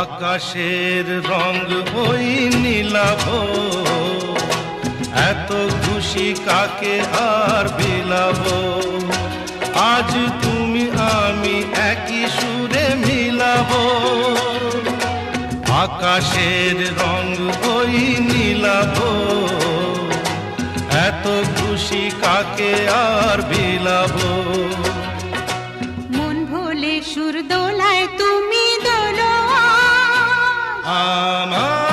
আকাশের রং ওই নীলাভ, এত খুশি কাকে আর বিলাব। আজ তুমি আমি একই সুরে মিলাব। আকাশের রং ওই নীলাভ, এত খুশি কাকে আর বিলাব। মন ভোলে সুর দোলায় তুমি দোলো আমার